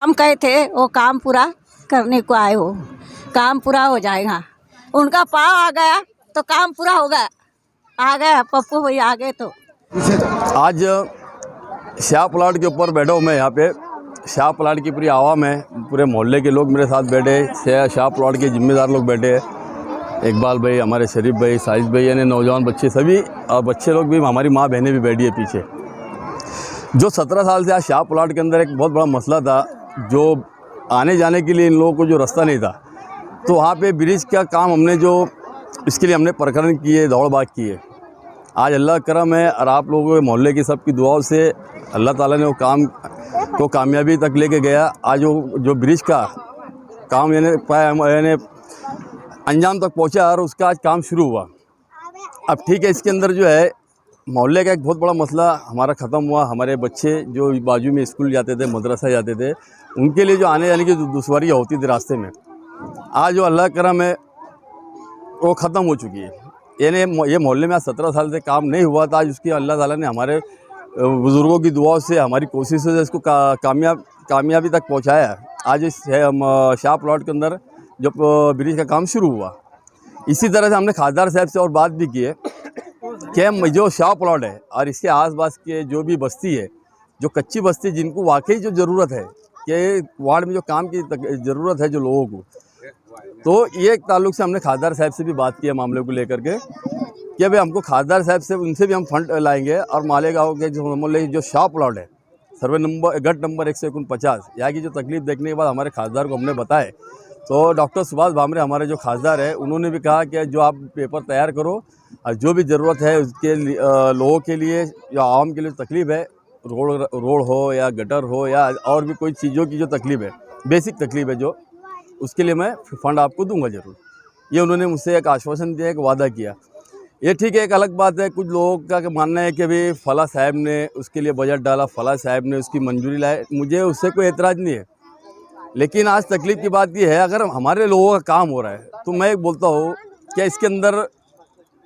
हम कहे थे वो काम पूरा करने को आए हो, काम पूरा हो जाएगा। उनका पाँव आ गया तो काम पूरा हो गया। आ गया पप्पू भैया आ गए तो आज शाह प्लाट के ऊपर बैठा हूँ मैं। यहाँ पे शाह प्लाट की पूरी आवाम है, पूरे मोहल्ले के लोग मेरे साथ बैठे हैं। शाह प्लाट के जिम्मेदार लोग बैठे हैं, इकबाल भाई, हमारे शरीफ भाई, साजिद भाई, यानी नौजवान बच्चे सभी, और बच्चे लोग भी, हमारी माँ बहनें भी बैठी है पीछे। जो 17 साल से आज शाह प्लाट के अंदर एक बहुत बड़ा मसला था, जो आने जाने के लिए इन लोगों को जो रास्ता नहीं था, तो वहाँ पे ब्रिज का काम हमने जो इसके लिए हमने प्रकरण किए, दौड़ भाग किए। आज अल्लाह करम है और आप लोगों के मोहल्ले की सबकी दुआओं से अल्लाह ताला ने वो काम को कामयाबी तक लेके गया। आज वो जो ब्रिज का काम यानी अंजाम तक पहुंचा और उसका आज काम शुरू हुआ। अब ठीक है, इसके अंदर जो है मोहल्ले का एक बहुत बड़ा मसला हमारा ख़त्म हुआ। हमारे बच्चे जो बाजू में स्कूल जाते थे, मदरसा जाते थे, उनके लिए जो आने जाने की दुश्वारियाँ होती थी रास्ते में, आज जो अल्लाह करम है वो ख़त्म हो चुकी है। यानी ये मोहल्ले में आज 17 साल से काम नहीं हुआ था, आज उसकी अल्लाह ताला ने हमारे बुज़ुर्गों की दुआओं से, हमारी कोशिशों से इसको कामयाबी तक पहुंचाया। आज इस शाह प्लॉट के अंदर जब ब्रिज का काम शुरू हुआ, इसी तरह से हमने खासदार साहब से और बात भी की है कि जो शाह प्लॉट है और इसके आसपास के जो भी बस्ती है, जो कच्ची बस्ती, जिनको वाकई जो ज़रूरत है कि वार्ड में जो काम की ज़रूरत है जो लोगों को, तो ये एक ताल्लुक से हमने खासदार साहब से भी बात की है मामले को लेकर के कि भाई हमको खासदार साहब से, उनसे भी हम फंड लाएंगे और मालेगांव के जो शाह प्लॉट है, सर्वे नंबर गट नंबर 149, यहाँ की जो तकलीफ़ देखने के बाद हमारे खासदार को हमने बताए, तो डॉक्टर सुभाष भामरे हमारे जो खासदार है, उन्होंने भी कहा कि जो आप पेपर तैयार करो और जो भी ज़रूरत है उसके लोगों के लिए, या आवाम के लिए तकलीफ़ है, रोड हो या गटर हो या और भी कोई चीज़ों की जो तकलीफ़ है, बेसिक तकलीफ़ है जो, उसके लिए मैं फ़ंड आपको दूंगा ज़रूर। ये उन्होंने मुझसे एक आश्वासन दिया, एक वादा किया। ये ठीक है, एक अलग बात है, कुछ लोगों का मानना है कि भाई फला साहब ने उसके लिए बजट डाला, फला साहब ने उसकी मंजूरी लाए। मुझे उससे कोई एतराज़ नहीं है, लेकिन आज तकलीफ़ की बात यह है, अगर हमारे लोगों का काम हो रहा है तो मैं एक बोलता हूँ कि इसके अंदर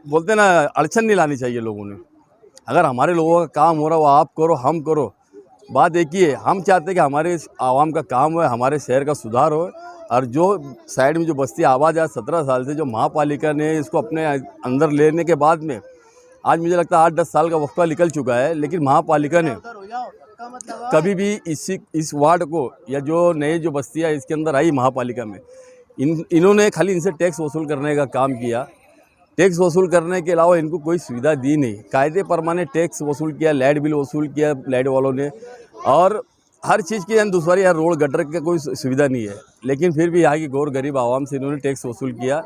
बोलते ना, अड़चन नहीं लानी चाहिए लोगों ने। अगर हमारे लोगों का काम हो रहा है, वो आप करो, हम करो, बात एक ही है। हम चाहते हैं कि हमारे आवाम का काम हो, हमारे शहर का सुधार हो, और जो साइड में जो बस्ती आबाद है 17 साल से, जो महापालिका ने इसको अपने अंदर लेने के बाद में आज मुझे लगता है 8-10 साल का वक्फा निकल चुका है, लेकिन महापालिका ने कभी भी इस वार्ड को या जो नई जो बस्तियाँ इसके अंदर आई महापालिका में, इन्होंने खाली इनसे टैक्स वसूल करने का काम किया। टैक्स वसूल करने के अलावा इनको कोई सुविधा दी नहीं। कायदे परमाने टैक्स वसूल किया, लाइट बिल वसूल किया लाइट वालों ने, और हर चीज़ की दूसरी यार रोड गटर की कोई सुविधा नहीं है, लेकिन फिर भी यहाँ की गौर गरीब आवाम से इन्होंने टैक्स वसूल किया।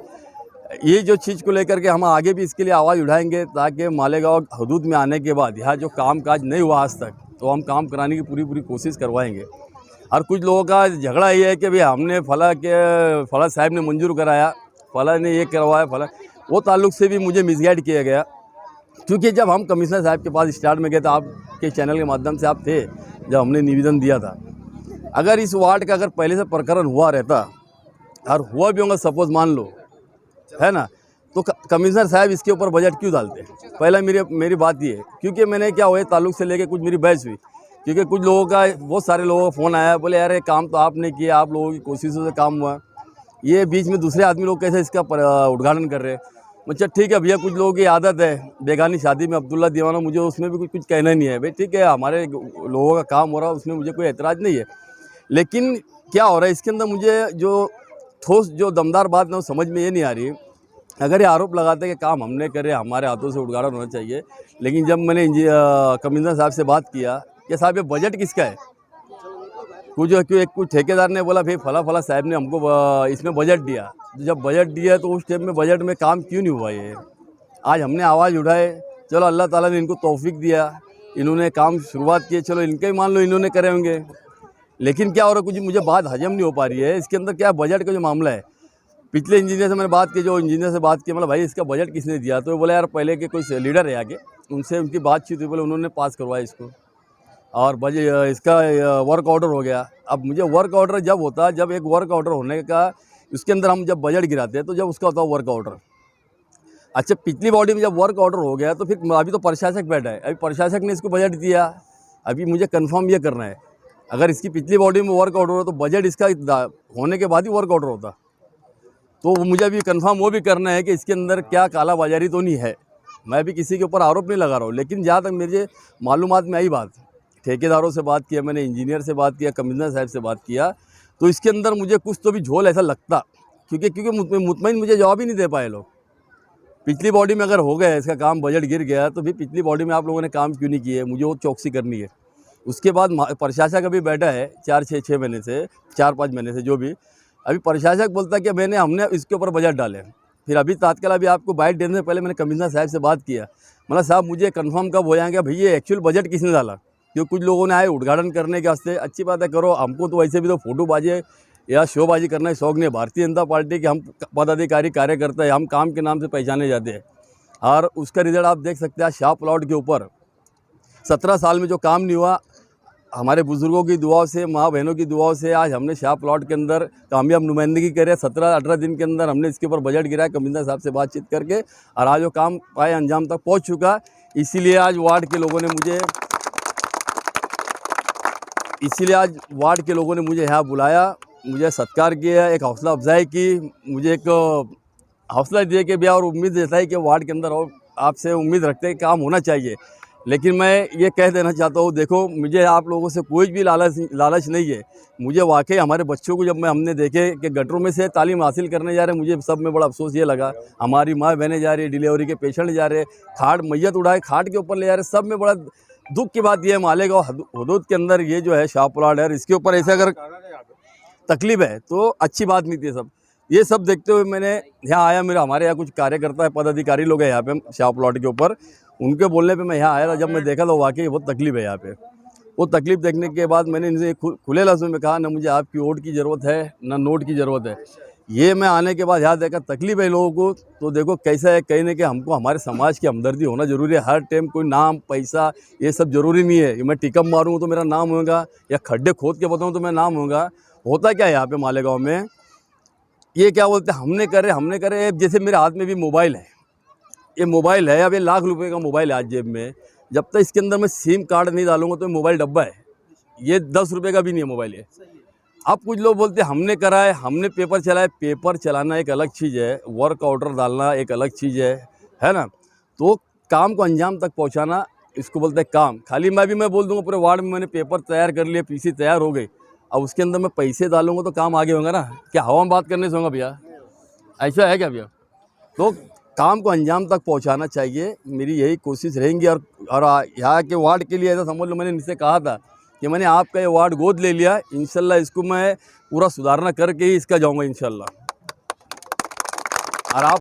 ये जो चीज़ को लेकर के हम आगे भी इसके लिए आवाज़ उठाएंगे, ताकि मालेगांव हदूद में आने के बाद यहाँ जो काम काज नहीं हुआ आज तक, तो हम काम कराने की पूरी कोशिश करवाएंगे। और कुछ लोगों का झगड़ा ये है कि भाई हमने फला साहब ने मंजूर कराया, फला ने ये करवाया, फला, वो ताल्लुक से भी मुझे मिसगाइड किया गया। क्योंकि जब हम कमिश्नर साहब के पास स्टार्ट में गए थे, आपके चैनल के माध्यम से आप थे जब हमने निवेदन दिया था, अगर इस वार्ड का अगर पहले से प्रकरण हुआ रहता और हुआ भी होगा, सपोज मान लो, है ना, तो कमिश्नर साहब इसके ऊपर बजट क्यों डालते? पहला मेरी बात ये है, क्योंकि मैंने क्या हुआ ताल्लुक से लेके कुछ मेरी बहस हुई, क्योंकि कुछ लोगों का, बहुत सारे लोगों का फ़ोन आया, बोले यार ये काम तो आपने किया, आप लोगों की कोशिशों से काम हुआ, ये बीच में दूसरे आदमी लोग कैसे इसका उद्घाटन कर रहे हैं। अच्छा ठीक है भैया, कुछ लोगों की आदत है, बेगानी शादी में अब्दुल्ला दीवाना, मुझे उसमें भी कुछ कहना नहीं है भाई, ठीक है, हमारे लोगों का काम हो रहा है, उसमें मुझे कोई एतराज़ नहीं है। लेकिन क्या हो रहा है इसके अंदर, मुझे जो ठोस जो दमदार बात ना समझ में ये नहीं आ रही। अगर ये आरोप लगाते हैं कि काम हमने करे, हमारे हाथों से उद्घाटन होना चाहिए, लेकिन जब मैंने कमिश्नर साहब से बात किया कि साहब ये बजट किसका है, कुछ ठेकेदार ने बोला भाई फला साहब ने हमको इसमें बजट दिया। तो जब बजट दिया तो उस टाइम में बजट में काम क्यों नहीं हुआ? ये आज हमने आवाज़ उठाए, चलो अल्लाह ताला ने इनको तौफीक दिया, इन्होंने काम शुरुआत की, चलो इनके ही मान लो इन्होंने करे होंगे। लेकिन क्या हो रहा है, कुछ मुझे बात हजम नहीं हो पा रही है। इसके अंदर क्या बजट का जो मामला है, पिछले इंजीनियर से मैंने बात की, जो इंजीनियर से बात की, मतलब भाई इसका बजट किसने दिया, तो बोला यार पहले के कोई लीडर है आगे, उनसे उनकी बातचीत हुई, बोले उन्होंने पास करवाया इसको, और बजट इसका वर्क ऑर्डर हो गया। अब मुझे वर्क ऑर्डर जब होता, जब एक वर्क ऑर्डर होने का, उसके अंदर हम जब बजट गिराते हैं तो जब उसका होता है वर्क ऑर्डर। अच्छा, पिछली बॉडी में जब वर्क ऑर्डर हो गया तो फिर अभी तो प्रशासक बैठा है, अभी प्रशासक ने इसको बजट दिया, अभी मुझे कंफर्म ये करना है अगर इसकी पिछली बॉडी में वर्क ऑर्डर हो तो बजट इसका होने के बाद ही वर्क ऑर्डर होता। तो वो मुझे अभी कंफर्म वो भी करना है कि इसके अंदर क्या कालाबाजारी तो नहीं है। मैं भी किसी के ऊपर आरोप नहीं लगा रहा हूँ, लेकिन जहाँ तक मुझे मालूमात में आई बात, ठेकेदारों से बात किया मैंने, इंजीनियर से बात किया, कमिश्नर साहब से बात किया, तो इसके अंदर मुझे कुछ तो भी झोल ऐसा लगता, क्योंकि मुतमईन मुझे जवाब ही नहीं दे पाए लोग। पिछली बॉडी में अगर हो गया इसका काम, बजट गिर गया, तो भी पिछली बॉडी में आप लोगों ने काम क्यों नहीं किए, मुझे वो चौकसी करनी है। उसके बाद प्रशासक अभी बैठा है 4-6 महीने से, 4-5 महीने से, जो भी अभी प्रशासक बोलता है कि हमने इसके ऊपर बजट डाले। फिर अभी तात्काल अभी आपको बाइट देने से पहले मैंने कमिश्नर साहब से बात किया, मतलब साहब मुझे कंफर्म कब हो जाएगा भैया एक्चुअल बजट किसने डाला। क्योंकि कुछ लोगों ने आए उद्घाटन करने के वास्ते, अच्छी बात है करो, हमको तो वैसे भी तो फोटोबाजी या शोबाजी करना है शौक नहीं है। भारतीय जनता पार्टी के हम पदाधिकारी कार्यकर्ता है, हम काम के नाम से पहचाने जाते हैं, और उसका रिजल्ट आप देख सकते हैं। शाह प्लॉट के ऊपर 17 साल में जो काम नहीं हुआ, हमारे बुजुर्गों की दुआओं से, माँ बहनों की दुआओं से आज हमने शाह प्लॉट के अंदर कामयाब नुमाइंदगी करे। 17-18 दिन के अंदर हमने इसके ऊपर बजट गिराया कमिश्नर साहब से बातचीत करके, और आज वो काम पाए अंजाम तक पहुंच चुका। इसीलिए आज वार्ड के लोगों ने मुझे यहाँ बुलाया, मुझे सत्कार किया, एक हौसला अफजाई की, मुझे एक हौसला दिया कि भैया, और उम्मीद जताई कि वार्ड के अंदर और आपसे उम्मीद रखते हैं काम होना चाहिए। लेकिन मैं ये कह देना चाहता हूँ, देखो मुझे आप लोगों से कोई भी लालच नहीं है। मुझे वाकई हमारे बच्चों को जब हमने देखे कि गटरों में से तालीम हासिल करने जा रहे हैं, मुझे सब में बड़ा अफसोस ये लगा। हमारी माँ बहनें जा रही है, डिलीवरी के पेशेंट जा रहे, खाट मैयत उड़ाए खाट के ऊपर ले जा रहे, सब में बड़ा दुख की बात यह है मालेगांव हदूद के अंदर ये जो है शाह प्लॉट है, इसके ऊपर ऐसे अगर तकलीफ है तो अच्छी बात नहीं थी। सब ये सब देखते हुए मैंने यहाँ आया। हमारे यहाँ कुछ कार्यकर्ता है, पदाधिकारी लोग हैं यहाँ पे शाह प्लॉट के ऊपर, उनके बोलने पे मैं यहाँ आया था। जब मैं देखा तो वाकई बहुत तकलीफ है यहाँ पे। वो तकलीफ देखने के बाद मैंने इनसे खुले लफ्ज़ों में कहा, ना मुझे आपकी वोट की ज़रूरत है ना नोट की ज़रूरत है। ये मैं आने के बाद यहाँ देखा तकलीफ है लोगों को, तो देखो कैसा है, कहीं ना कि हमको हमारे समाज की हमदर्दी होना ज़रूरी है। हर टाइम कोई नाम पैसा ये सब ज़रूरी नहीं है। मैं टिकम मारूँ तो मेरा नाम होगा, या खड्डे खोद के बताऊँ तो मेरा नाम होगा। होता क्या है यहाँ पे मालेगांव में, ये क्या बोलते हैं, हमने करे। जैसे मेरे हाथ में भी मोबाइल है, ये मोबाइल है, अब ये लाख रुपए का मोबाइल है आज जेब में। जब तक इसके अंदर मैं सिम कार्ड नहीं डालूंगा तो मोबाइल डब्बा है, ये 10 रुपये का भी नहीं है मोबाइल है। अब कुछ लोग बोलते हैं हमने करा है, हमने पेपर चलाया। पेपर चलाना एक अलग चीज़ है, वर्क ऑर्डर डालना एक अलग चीज़ है ना। तो काम को अंजाम तक पहुंचाना, इसको बोलते हैं काम। खाली मैं बोल दूंगा पूरे वार्ड में मैंने पेपर तैयार कर लिए, पीसी तैयार हो गई, अब उसके अंदर मैं पैसे डालूंगा तो काम आगे होगा ना। क्या हवा में बात करने से होगा भैया? ऐसा है क्या भैया? तो काम को अंजाम तक पहुंचाना चाहिए, मेरी यही कोशिश रहेंगी। और यहाँ के वार्ड के लिए ऐसा समझ लो, मैंने इनसे कहा था कि मैंने आपका ये वार्ड गोद ले लिया, इंशाल्लाह इसको मैं पूरा सुधारना करके ही इसका जाऊंगा इंशाल्लाह। और आप